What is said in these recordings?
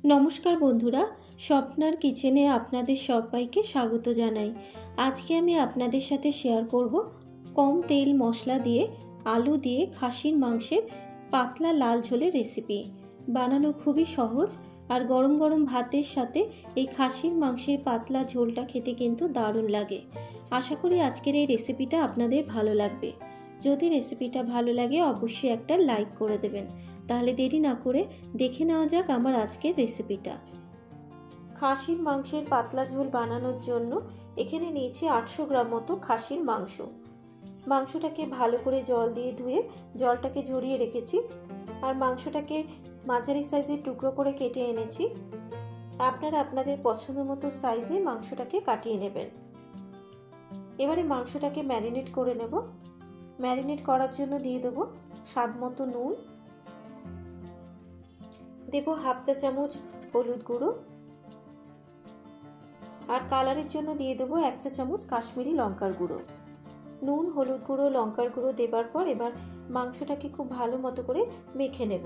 নমস্কার বন্ধুরা, স্বপ্নার কিচেনে আপনাদের সবাইকে স্বাগত জানাই। আজকে আমি আপনাদের সাথে শেয়ার করব কম তেল মশলা দিয়ে আলু দিয়ে খাসির মাংসের পাতলা লাল ঝোলের রেসিপি। বানানো খুবই সহজ, আর গরম গরম ভাতের সাথে এই খাসির মাংসের পাতলা ঝোলটা খেতে কিন্তু দারুণ লাগে। আশা করি আজকের এই রেসিপিটা আপনাদের ভালো লাগবে। যদি রেসিপিটা ভালো লাগে অবশ্যই একটা লাইক করে দেবেন। তাহলে দেরি না করে দেখে নেওয়া যাক আমার আজকের রেসিপিটা। খাসির মাংসের পাতলা ঝোল বানানোর জন্য এখানে নিয়েছি 800 গ্রাম মতো খাসির মাংস। মাংসটাকে ভালো করে জল দিয়ে ধুয়ে জলটাকে ঝরিয়ে রেখেছি, আর মাংসটাকে মাঝারি সাইজের টুকরো করে কেটে এনেছি। আপনারা আপনাদের পছন্দ মতো সাইজে মাংসটাকে কাটিয়ে নেবেন। এবারে মাংসটাকে ম্যারিনেট করে নেব। ম্যারিনেট করার জন্য দিয়ে দেবো স্বাদ মতো নুন, দেব হাফ চা চামচ হলুদ গুঁড়ো, আর কালারের জন্য দিয়ে দেবো 1 চা চামচ কাশ্মীরি লঙ্কার গুঁড়ো। নুন, হলুদ গুঁড়ো, লঙ্কার গুঁড়ো দেবার পর এবার মাংসটাকে খুব ভালো মতো করে মেখে নেব।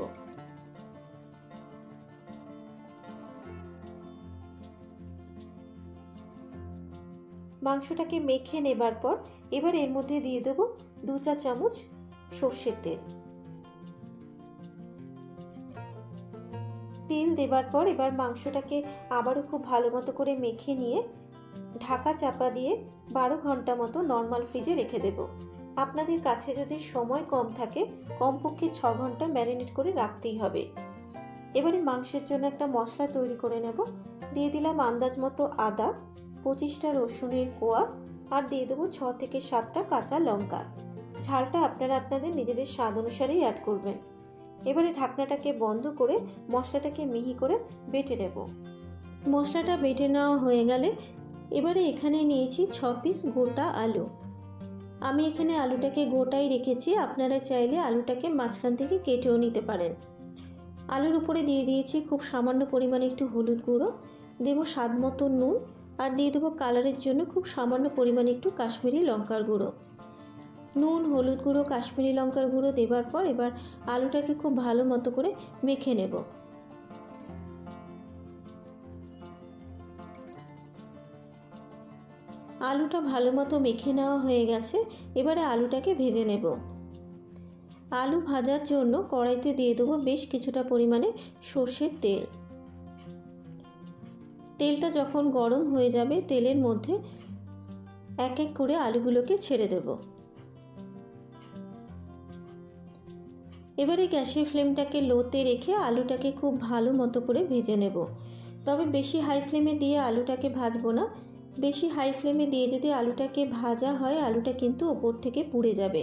মাংসটাকে মেখে নেবার পর এবার এর মধ্যে দিয়ে দেবো 2 চা চামচ সর্ষের তেল। তেল দেবার পর এবার মাংসটাকে আবারও খুব ভালো মতো করে মেখে নিয়ে ঢাকা চাপা দিয়ে 12 ঘন্টা মতো নর্মাল ফ্রিজে রেখে দেব। আপনাদের কাছে যদি সময় কম থাকে কমপক্ষে 6 ঘন্টা ম্যারিনেট করে রাখতেই হবে। এবারে মাংসের জন্য একটা মশলা তৈরি করে নেব। দিয়ে দিলাম আন্দাজ মতো আদা, 25টা রসুনের কোয়া, আর দিয়ে দেবো 6 থেকে 7টা কাঁচা লঙ্কা। ঝালটা আপনারা আপনাদের নিজেদের স্বাদ অনুসারেই অ্যাড করবেন। এবারে ঢাকনাটাকে বন্ধ করে মশলাটাকে মিহি করে বেটে নেব। মশলাটা বেটে নেওয়া হয়ে গেলে এবারে এখানে নিয়েছি 6 পিস গোটা আলু। আমি এখানে আলুটাকে গোটাই রেখেছি, আপনারা চাইলে আলুটাকে মাঝখান থেকে কেটেও নিতে পারেন। আলুর উপরে দিয়ে দিয়েছি খুব সামান্য পরিমাণে একটু হলুদ গুঁড়ো, দেবো স্বাদ মতো নুন, আর দিয়ে দেবো কালারের জন্য খুব সামান্য পরিমাণে একটু কাশ্মীরি লঙ্কার গুঁড়ো। নুন, হলুদ গুঁড়ো, কাশ্মীরি লঙ্কার গুঁড়ো দেবার পর এবার আলুটাকে খুব ভালো মতো করে মেখে নেব। আলুটা ভালো মতো মেখে নেওয়া হয়ে গেছে। এবারে আলুটাকে ভেজে নেব। আলু ভাজার জন্য কড়াইতে দিয়ে দেবো বেশ কিছুটা পরিমাণে সর্ষের তেল। তেলটা যখন গরম হয়ে যাবে তেলের মধ্যে এক এক করে আলুগুলোকে ছেড়ে দেব। এবারে গ্যাসের ফ্লেমটাকে লোতে রেখে আলুটাকে খুব ভালো মতো করে ভেজে নেব। তবে বেশি হাই ফ্লেমে দিয়ে আলুটাকে ভাজবো না। বেশি হাই ফ্লেমে দিয়ে যদি আলুটাকে ভাজা হয় আলুটা কিন্তু ওপর থেকে পুড়ে যাবে।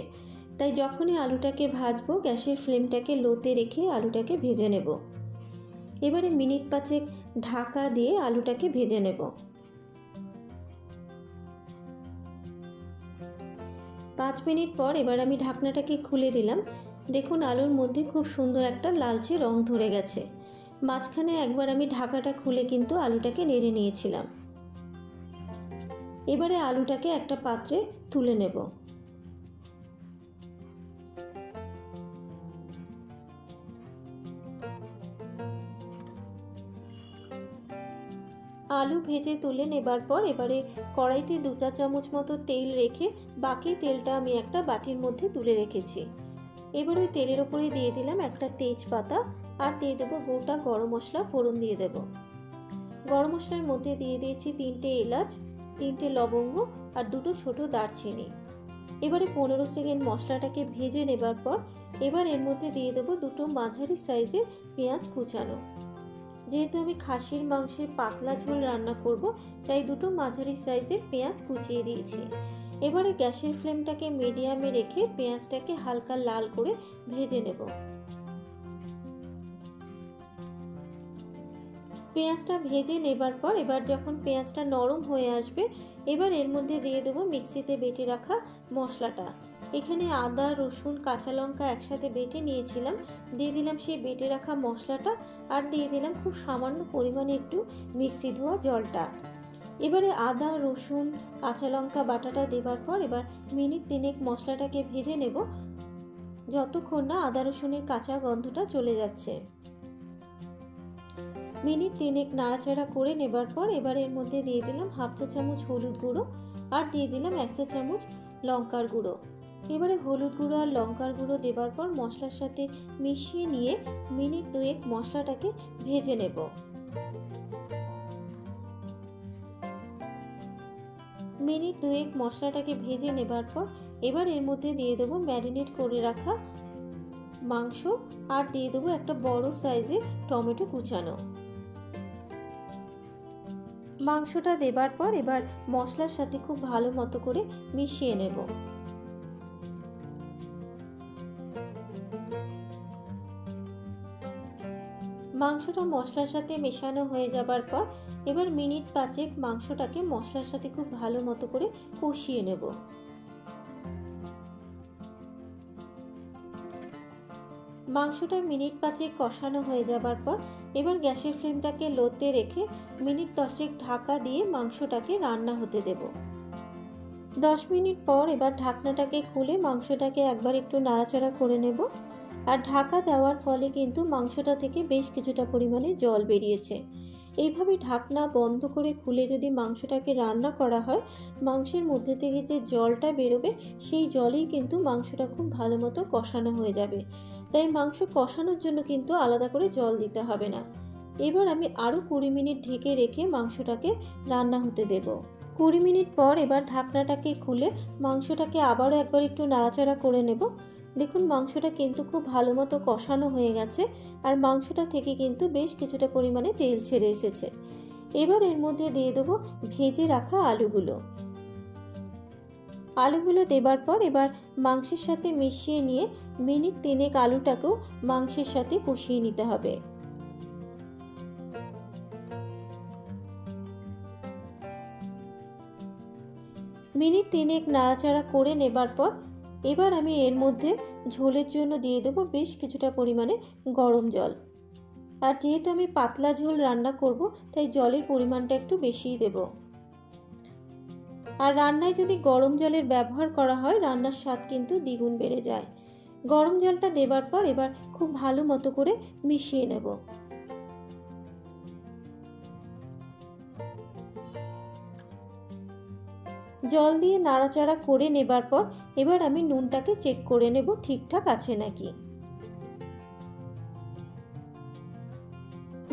তাই যখনই আলুটাকে ভাজবো গ্যাসের ফ্লেমটাকে লোতে রেখে আলুটাকে ভেজে নেব। এবারে মিনিট 5 ঢাকা দিয়ে আলুটাকে ভেজে নেব। 5 মিনিট পর এবার আমি ঢাকনাটাকে খুলে দিলাম। দেখুন আলুর মধ্যে খুব সুন্দর একটা লালচে রং ধরে গেছে। মাঝখানে একবার আমি ঢাকাটা খুলে কিন্তু আলুটাকে নেড়ে নিয়েছিলাম। এবারে আলুটাকে একটা পাত্রে তুলে নেব। আলু ভেজে তুলে নেবার পর এবারে কড়াইতে 2 চা চামচ মতো তেল রেখে বাকি তেলটা আমি একটা বাটির মধ্যে তুলে রেখেছি। এবার ওই তেলের ওপরে দিয়ে দিলাম একটা তেজপাতা, আর দিয়ে দেবো গোটা গরম মশলা ফোড়ন দিয়ে দেব। গরম মশলার মধ্যে দিয়ে দিয়েছি 3টে এলাচ, 3টে লবঙ্গ, আর 2টো ছোট দারচিনি। এবারে 15 সেকেন্ড মশলাটাকে ভেজে নেবার পর এবার এর মধ্যে দিয়ে দেবো 2টো মাঝারি সাইজের পেঁয়াজ কুচানো। যেহেতু আমি খাসির মাংসের পাতলা ঝোল রান্না করব তাই 2টো মাঝারি সাইজের পেঁয়াজ কুচিয়ে দিয়েছি। এবারে গ্যাসের ফ্লেমটাকে মিডিয়ামে রেখে পেঁয়াজটাকে হালকা লাল করে ভেজে নেব। পেঁয়াজটা ভেজে নেবার পর এবার যখন পেঁয়াজটা নরম হয়ে আসবে এবার এর মধ্যে দিয়ে দেবো মিক্সিতে বেটে রাখা মশলাটা। এখানে আদা, রসুন, কাঁচা লঙ্কা একসাথে বেটে নিয়েছিলাম। দিয়ে দিলাম সেই বেটে রাখা মশলাটা, আর দিয়ে দিলাম খুব সামান্য পরিমাণে একটু মিক্সি ধোয়া জলটা। এবারে আদা, রসুন, কাঁচা লঙ্কা বাটাটা দেবার পর এবার মিনিট 3 মশলাটাকে ভেজে নেব, যতক্ষণ না আদা রসুনের কাঁচা গন্ধটা চলে যাচ্ছে। মিনিট 3 নাড়াচাড়া করে নেবার পর এবার এর মধ্যে দিয়ে দিলাম হাফ চা চামচ হলুদ গুঁড়ো আর দিয়ে দিলাম 1 চা চামচ লঙ্কার গুঁড়ো। এবারে হলুদ গুঁড়ো আর লঙ্কার গুঁড়ো দেবার পর মশলার সাথে মিশিয়ে নিয়ে মিনিট 2 মশলাটাকে ভেজে নেব। মিনিট 2 মশলাটাকে ভেজে নেবার পর এবার এর মধ্যে দিয়ে দেবো ম্যারিনেট করে রাখা মাংস আর দিয়ে দেবো একটা বড় সাইজের টমেটো কুচানো। মাংসটা দেবার পর এবার মশলার সাথে খুব ভালো মতো করে মিশিয়ে নেব। মাংসটা মশলার সাথে মেশানো হয়ে যাবার পর এবার মিনিট 5 মাংসটাকে মশলার সাথে খুব ভালো মতো করে কষিয়ে নেব। মাংসটা মিনিট 5 কষানো হয়ে যাবার পর এবার গ্যাসের ফ্লেমটাকে লোতে রেখে মিনিট 10 ঢাকা দিয়ে মাংসটাকে রান্না হতে দেব। 10 মিনিট পর এবার ঢাকনাটাকে খুলে মাংসটাকে একবার একটু নাড়াচাড়া করে নেব। আর ঢাকা দেওয়ার ফলে কিন্তু মাংসটা থেকে বেশ কিছুটা পরিমাণে জল বেরিয়েছে। এইভাবে ঢাকনা বন্ধ করে খুলে যদি মাংসটাকে রান্না করা হয়, মাংসের মধ্যে থেকে যে জলটা বেরোবে সেই জলেই কিন্তু মাংসটা খুব ভালো মতো কষানো হয়ে যাবে। তাই মাংস কষানোর জন্য কিন্তু আলাদা করে জল দিতে হবে না। এবার আমি আরও 20 মিনিট ঢেকে রেখে মাংসটাকে রান্না হতে দেব। 20 মিনিট পর এবার ঢাকনাটাকে খুলে মাংসটাকে আবারও একবার একটু নাড়াচাড়া করে নেব। দেখুন মাংসটা কিন্তু খুব ভালো মতো কষানো হয়ে গেছে আর মাংসটা থেকে কিন্তু বেশ কিছুটা পরিমাণে তেল ছেড়ে এসেছে। এবার এর মধ্যে দিয়ে দেবো ভেজে রাখা আলুগুলো। আলুগুলো দেবার পর এবার মাংসের সাথে মিশিয়ে নিয়ে মিনিট 3 আলুটাকেও মাংসের সাথে কষিয়ে নিতে হবে। মিনিট 3 নাড়াচাড়া করে নেবার পর এবার আমি এর মধ্যে ঝোলের জন্য দিয়ে দেবো বেশ কিছুটা পরিমাণে গরম জল। আর যেহেতু আমি পাতলা ঝোল রান্না করব তাই জলের পরিমাণটা একটু বেশিই দেব। আর রান্নায় যদি গরম জলের ব্যবহার করা হয় রান্নার স্বাদ কিন্তু দ্বিগুণ বেড়ে যায়। গরম জলটা দেবার পর এবার খুব ভালো মতো করে মিশিয়ে নেব। জল দিয়ে নাড়াচাড়া করে নেবার পর এবার আমি নুনটাকে চেক করে নেব ঠিকঠাক আছে নাকি।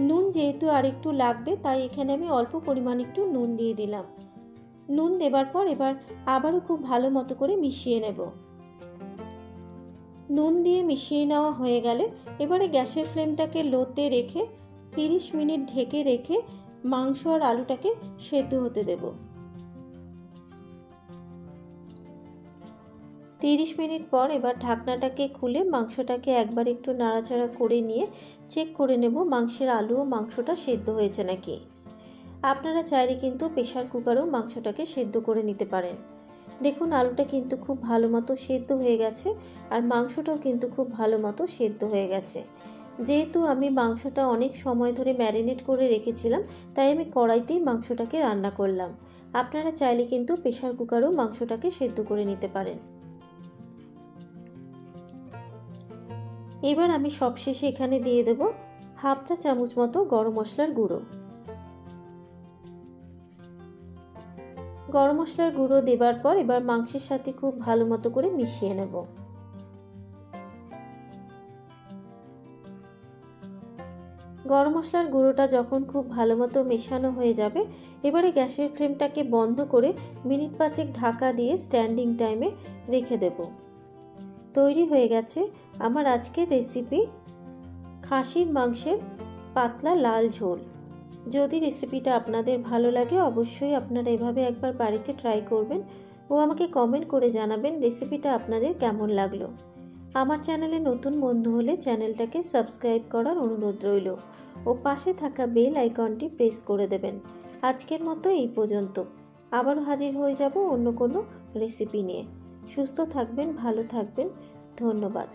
নুন যেহেতু আরেকটু লাগবে তাই এখানে আমি অল্প পরিমাণ একটু নুন দিয়ে দিলাম। নুন দেবার পর এবার আবারও খুব ভালো মতো করে মিশিয়ে নেব। নুন দিয়ে মিশিয়ে নেওয়া হয়ে গেলে এবারে গ্যাসের ফ্লেমটাকে লোতে রেখে 30 মিনিট ঢেকে রেখে মাংস আর আলুটাকে সেদ্ধ হতে দেব। 30 মিনিট পর এবার ঢাকনাটাকে খুলে মাংসটাকে একবার একটু নাড়াচাড়া করে নিয়ে চেক করে নেব মাংসের আলু ও মাংসটা সেদ্ধ হয়েছে নাকি। আপনারা চাইলে কিন্তু প্রেসার কুকারেও মাংসটাকে সেদ্ধ করে নিতে পারেন। দেখুন আলুটা কিন্তু খুব ভালো মতো সেদ্ধ হয়ে গেছে আর মাংসটাও কিন্তু খুব ভালো মতো সেদ্ধ হয়ে গেছে। যেহেতু আমি মাংসটা অনেক সময় ধরে ম্যারিনেট করে রেখেছিলাম তাই আমি কড়াইতেই মাংসটাকে রান্না করলাম। আপনারা চাইলে কিন্তু প্রেসার কুকারেও মাংসটাকে সেদ্ধ করে নিতে পারেন। এবার আমি সবশেষে এখানে দিয়ে দেব হাফ চা চামচ মতো গরম মশলার গুঁড়ো। গরম মশলার গুঁড়ো দেবার পর এবার মাংসের সাথে খুব ভালো মতো করে মিশিয়ে নেব। গরম মশলার গুঁড়োটা যখন খুব ভালো মতো মেশানো হয়ে যাবে এবারে গ্যাসের ফ্লেমটাকে বন্ধ করে মিনিট 5 ঢাকা দিয়ে স্ট্যান্ডিং টাইমে রেখে দেব। তৈরি হয়ে গেছে আমার আজকের রেসিপি খাসির মাংসের পাতলা লাল ঝোল। যদি রেসিপিটা আপনাদের ভালো লাগে অবশ্যই আপনারা এভাবে একবার বাড়িতে ট্রাই করবেন ও আমাকে কমেন্ট করে জানাবেন রেসিপিটা আপনাদের কেমন লাগলো। আমার চ্যানেলে নতুন বন্ধু হলে চ্যানেলটাকে সাবস্ক্রাইব করার অনুরোধ রইল ও পাশে থাকা বেল আইকনটি প্রেস করে দেবেন। আজকের মতো এই পর্যন্ত, আবারও হাজির হয়ে যাব অন্য কোনো রেসিপি নিয়ে। সুস্থ থাকবেন, ভালো থাকবেন, ধন্যবাদ।